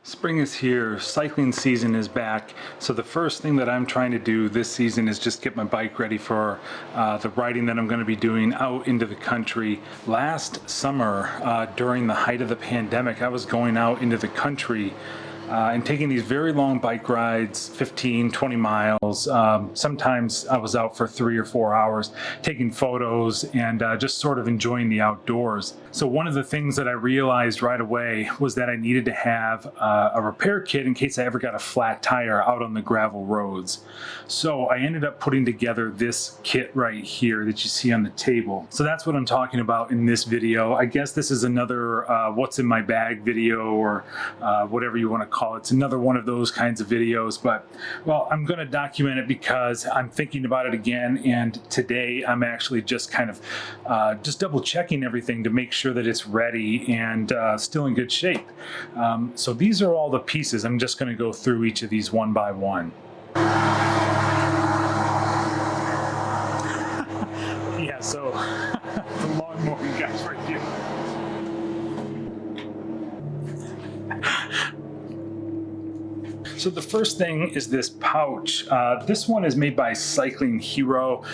Spring is here, cycling season is back, so the first thing that I'm trying to do this season is just get my bike ready for the riding that I'm going to be doing out into the country. Last summer, during the height of the pandemic, I was going out into the country and taking these very long bike rides, 15, 20 miles. Sometimes I was out for 3 or 4 hours taking photos and just sort of enjoying the outdoors. So one of the things that I realized right away was that I needed to have a repair kit in case I ever got a flat tire out on the gravel roads. So I ended up putting together this kit right here that you see on the table. So that's what I'm talking about in this video. I guess this is another what's in my bag video, or whatever you want to call it. It's another one of those kinds of videos, but well, I'm going to document it because I'm thinking about it again, and today I'm actually just kind of just double checking everything to make sure that it's ready and still in good shape. So these are all the pieces. I'm just going to go through each of these one by one. Yeah, so the long morning guys right here. So the first thing is this pouch. This one is made by Cycling Hero.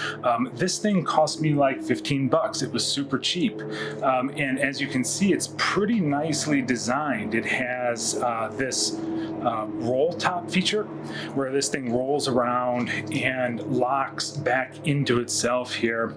This thing cost me like 15 bucks. It was super cheap. And as you can see, it's pretty nicely designed. It has this roll top feature where this thing rolls around and locks back into itself here,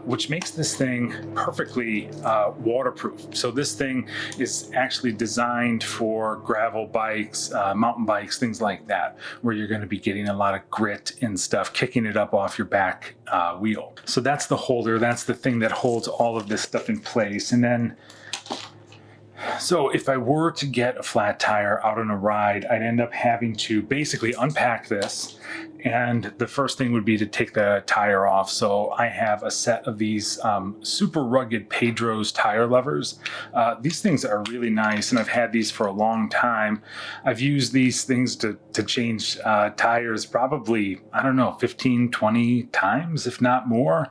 which makes this thing perfectly waterproof. So this thing is actually designed for gravel bikes, mountain bikes, things like that, where you're going to be getting a lot of grit and stuff, kicking it up off your back wheel. So that's the holder. That's the thing that holds all of this stuff in place. And then so if I were to get a flat tire out on a ride, I'd end up having to basically unpack this, and the first thing would be to take the tire off. So I have a set of these super rugged Pedro's tire levers. These things are really nice, and I've had these for a long time. I've used these things to change tires probably, I don't know, 15, 20 times, if not more.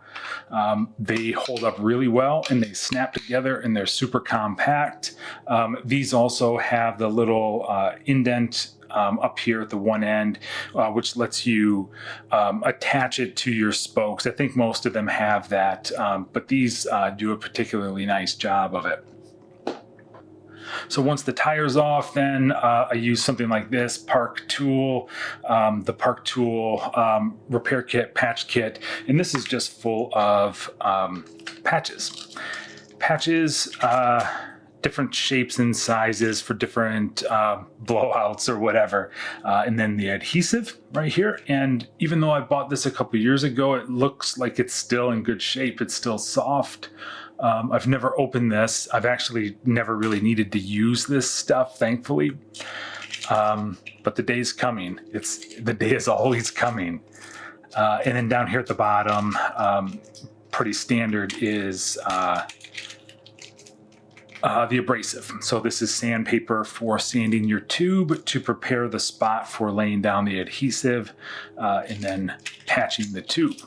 They hold up really well, and they snap together, and they're super compact. These also have the little indent up here at the one end, which lets you attach it to your spokes. I think most of them have that, but these do a particularly nice job of it. So once the tire's off, then I use something like this Park Tool, the Park Tool repair kit, patch kit, and this is just full of patches. Patches, different shapes and sizes for different blowouts or whatever. And then the adhesive right here. And even though I bought this a couple years ago, it looks like it's still in good shape. It's still soft. I've never opened this. I've actually never really needed to use this stuff, thankfully. But the day's coming. The day is always coming. And then down here at the bottom, pretty standard is the abrasive. So this is sandpaper for sanding your tube to prepare the spot for laying down the adhesive and then patching the tube.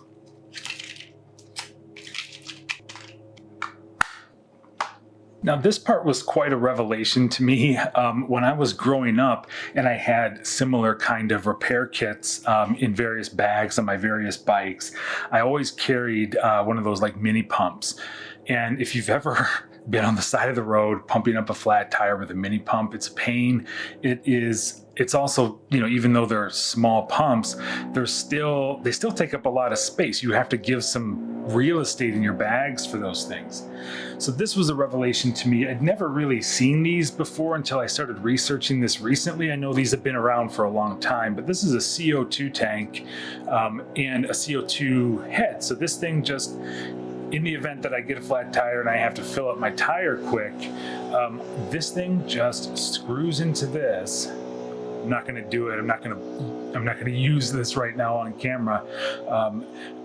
Now this part was quite a revelation to me when I was growing up, and I had similar kind of repair kits in various bags on my various bikes. I always carried one of those like mini pumps. And if you've ever been on the side of the road pumping up a flat tire with a mini pump, it's a pain. It's also, you know, even though they're small pumps, they still take up a lot of space. You have to give some real estate in your bags for those things. So this was a revelation to me. I'd never really seen these before until I started researching this recently. I know these have been around for a long time, but this is a CO2 tank and a CO2 head. So this thing just, in the event that I get a flat tire and I have to fill up my tire quick, this thing just screws into this. I'm not going to do it. I'm not going to use this right now on camera.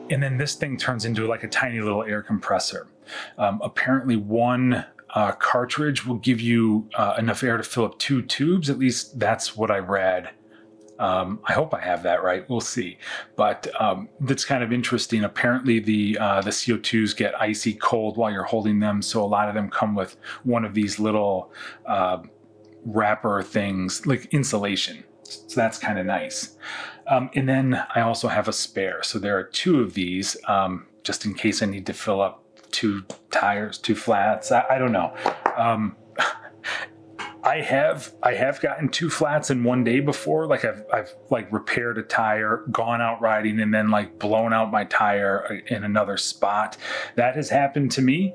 And then this thing turns into like a tiny little air compressor. Apparently one cartridge will give you enough air to fill up 2 tubes. At least that's what I read. I hope I have that right. We'll see. But that's kind of interesting. Apparently the CO2s get icy cold while you're holding them. So a lot of them come with one of these little wrapper things, like insulation. So that's kind of nice. And then I also have a spare. So there are 2 of these, just in case I need to fill up 2 tires, 2 flats. I don't know. I have gotten 2 flats in one day before. Like I've like repaired a tire, gone out riding, and then like blown out my tire in another spot. That has happened to me.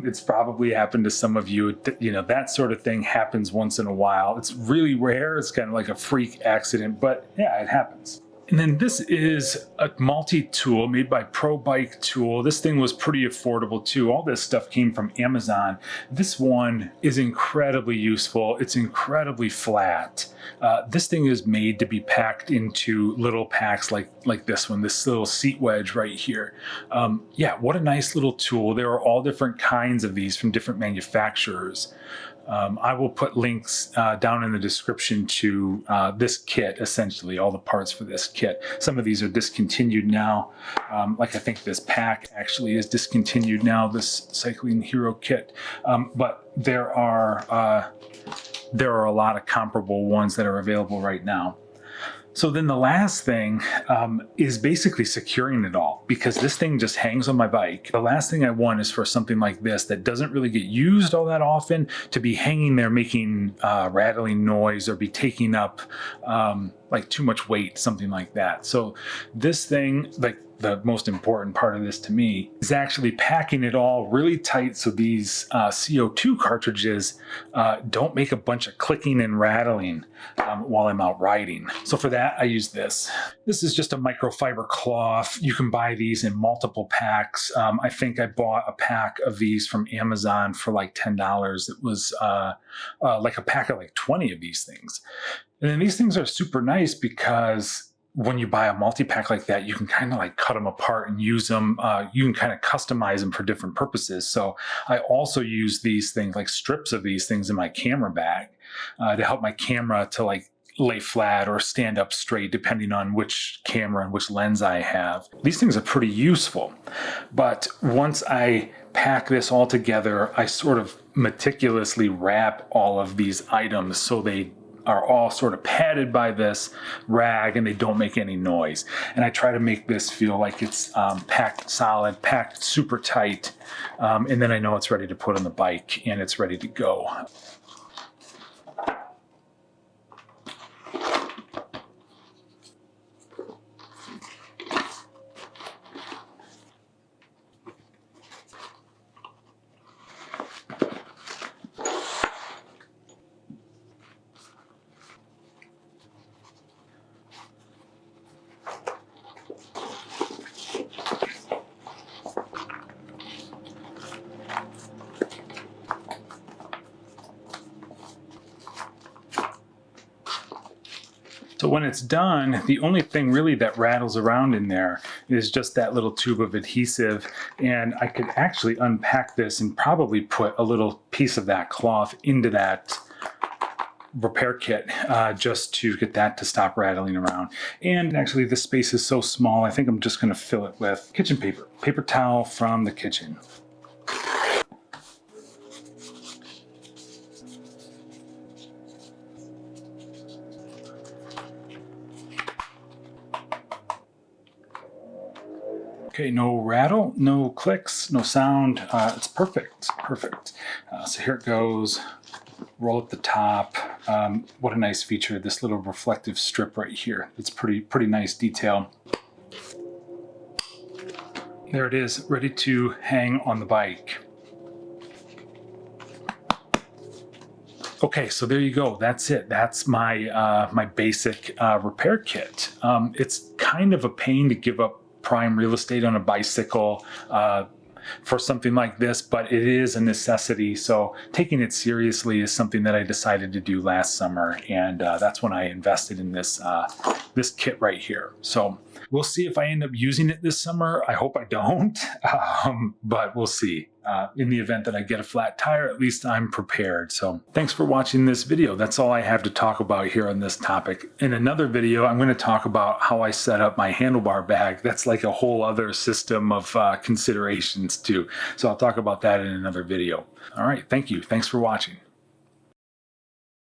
It's probably happened to some of you. You know, that sort of thing happens once in a while. It's really rare. It's kind of like a freak accident, but yeah, it happens. And then this is a multi-tool made by Pro Bike Tool. This thing was pretty affordable too. All this stuff came from Amazon. This one is incredibly useful. It's incredibly flat. This thing is made to be packed into little packs like this one, this little seat wedge right here. Yeah, what a nice little tool. There are all different kinds of these from different manufacturers. I will put links down in the description to this kit, essentially, all the parts for this kit. Some of these are discontinued now. Like I think this pack actually is discontinued now, this Cycling Hero kit. But there are a lot of comparable ones that are available right now. So then the last thing is basically securing it all, because this thing just hangs on my bike. The last thing I want is for something like this that doesn't really get used all that often to be hanging there making rattling noise or be taking up like too much weight, something like that. So this thing, like the most important part of this to me, is actually packing it all really tight so these CO2 cartridges don't make a bunch of clicking and rattling while I'm out riding. So for that, I use this. This is just a microfiber cloth. You can buy these in multiple packs. I think I bought a pack of these from Amazon for like $10. It was like a pack of like 20 of these things. And then these things are super nice because when you buy a multi-pack like that, you can kind of like cut them apart and use them. You can kind of customize them for different purposes. So I also use these things, like strips of these things, in my camera bag to help my camera to like lay flat or stand up straight, depending on which camera and which lens I have. These things are pretty useful. But once I pack this all together, I sort of meticulously wrap all of these items so they are all sort of padded by this rag and they don't make any noise. And I try to make this feel like it's packed solid, packed super tight, and then I know it's ready to put on the bike and it's ready to go. So when it's done, the only thing really that rattles around in there is just that little tube of adhesive. And I could actually unpack this and probably put a little piece of that cloth into that repair kit just to get that to stop rattling around. And actually this space is so small, I think I'm just going to fill it with kitchen paper, paper towel from the kitchen. Okay, no rattle, no clicks, no sound. It's perfect, perfect. So here it goes. Roll up the top. What a nice feature, this little reflective strip right here. It's pretty nice detail. There it is, ready to hang on the bike. Okay, so there you go. That's it. That's my my basic repair kit. It's kind of a pain to give up prime real estate on a bicycle for something like this, but it is a necessity. So taking it seriously is something that I decided to do last summer, and that's when I invested in this this kit right here. So we'll see if I end up using it this summer. I hope I don't, but we'll see. In the event that I get a flat tire, at least I'm prepared. So thanks for watching this video. That's all I have to talk about here on this topic. In another video, I'm going to talk about how I set up my handlebar bag. That's like a whole other system of considerations too. So I'll talk about that in another video. All right, thank you. Thanks for watching.